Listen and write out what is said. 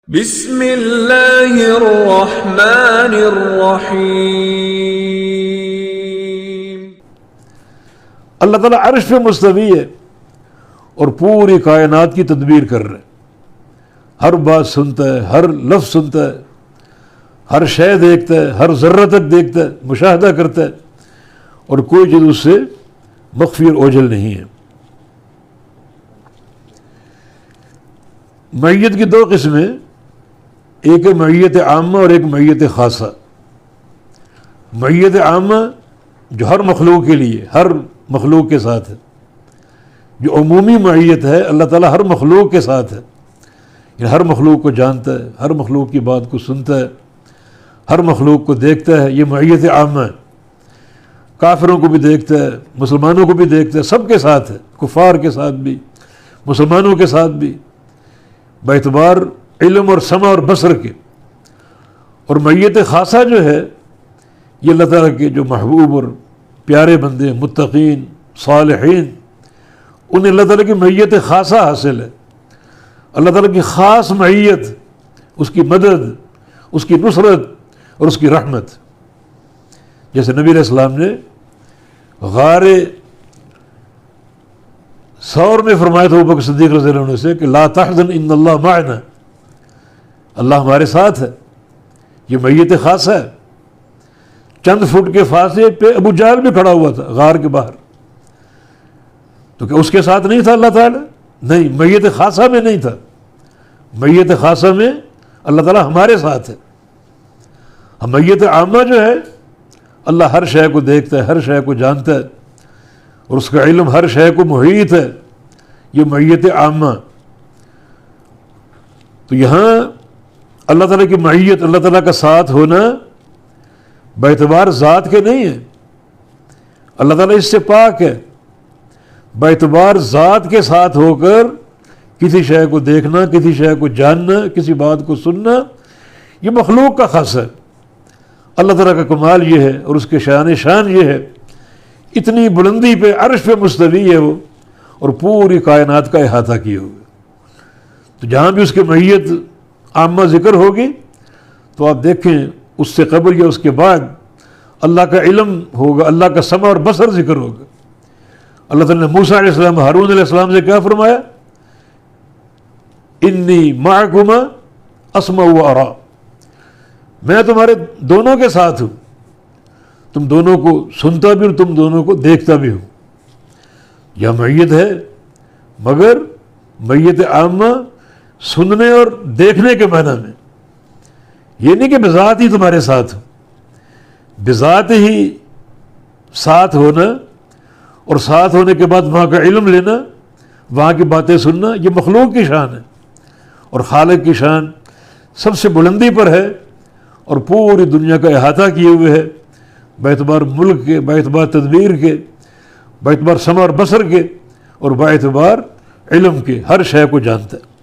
بسم اللہ الرحمن الرحیم۔ اللہ تعالیٰ عرش پہ مستوی ہے اور پوری کائنات کی تدبیر کر رہا ہے، ہر بات سنتا ہے، ہر لفظ سنتا ہے، ہر شے دیکھتا ہے، ہر ذرہ تک دیکھتا ہے، مشاہدہ کرتا ہے، اور کوئی چیز اس سے مخفی اور اوجھل نہیں ہے۔ معیت کی دو قسمیں، ایک ہے معیت عامہ اور ایک معیت خاصہ۔ معیت عامہ جو ہر مخلوق کے لیے، ہر مخلوق کے ساتھ ہے، جو عمومی معیت ہے اللہ تعالیٰ ہر مخلوق کے ساتھ ہے، یعنی ہر مخلوق کو جانتا ہے، ہر مخلوق کی بات کو سنتا ہے، ہر مخلوق کو دیکھتا ہے، یہ معیت عامہ ہے۔ کافروں کو بھی دیکھتا ہے، مسلمانوں کو بھی دیکھتا ہے، سب کے ساتھ ہے، کفار کے ساتھ بھی، مسلمانوں کے ساتھ بھی، باعتبار علم اور سمع اور بصر کے۔ اور معیت خاصہ جو ہے یہ اللہ تعالیٰ کے جو محبوب اور پیارے بندے، متقین، صالحین، انہیں اللہ تعالیٰ کی معیت خاصہ حاصل ہے۔ اللہ تعالیٰ کی خاص معیت، اس کی مدد، اس کی نصرت اور اس کی رحمت۔ جیسے نبی علیہ السلام نے غار ثور میں فرمایا تھا ابوبکر صدیق رضی اللہ عنہ سے کہ لا تحزن ان اللہ معنا، اللہ ہمارے ساتھ ہے۔ یہ معیت خاصہ ہے۔ چند فٹ کے فاصلے پہ ابو جہل بھی کھڑا ہوا تھا غار کے باہر، تو کیا اس کے ساتھ نہیں تھا اللہ تعالیٰ؟ نہیں، معیت خاصہ میں نہیں تھا۔ معیت خاصہ میں اللہ تعالیٰ ہمارے ساتھ ہے۔ معیت عامہ جو ہے اللہ ہر شے کو دیکھتا ہے، ہر شے کو جانتا ہے، اور اس کا علم ہر شے کو محیط ہے، یہ معیت عامہ۔ تو یہاں اللہ تعالیٰ کی معیت، اللہ تعالیٰ کا ساتھ ہونا باعتبار ذات کے نہیں ہے، اللہ تعالیٰ اس سے پاک ہے۔ باعتبار ذات کے ساتھ ہو کر کسی شے کو دیکھنا، کسی شے کو جاننا، کسی بات کو سننا، یہ مخلوق کا خاص ہے۔ اللہ تعالیٰ کا کمال یہ ہے اور اس کے شان یہ ہے، اتنی بلندی پہ عرش پہ مستوی ہے وہ، اور پوری کائنات کا احاطہ کیے ہوئے۔ تو جہاں بھی اس کی معیت عامہ ذکر ہوگی تو آپ دیکھیں اس سے قبل یا اس کے بعد اللہ کا علم ہوگا، اللہ کا سمع اور بصر ذکر ہوگا۔ اللہ تعالیٰ نے موسیٰ علیہ السلام، ہارون علیہ السلام سے کیا فرمایا؟ انی معکما اسمع و ارا، میں تمہارے دونوں کے ساتھ ہوں، تم دونوں کو سنتا بھی ہوں، تم دونوں کو دیکھتا بھی ہوں۔ یہ معیت ہے، مگر معیت عامہ سننے اور دیکھنے کے معنی میں، یہ نہیں کہ بذات ہی تمہارے ساتھ ہوں۔ بذات ہی ساتھ ہونا اور ساتھ ہونے کے بعد وہاں کا علم لینا، وہاں کی باتیں سننا، یہ مخلوق کی شان ہے، اور خالق کی شان سب سے بلندی پر ہے، اور پوری دنیا کا احاطہ کیے ہوئے ہے، باعتبار ملک کے، باعتبار تدبیر کے، باعتبار سمع اور بصر کے، اور باعتبار علم کے، ہر شے کو جانتا ہے۔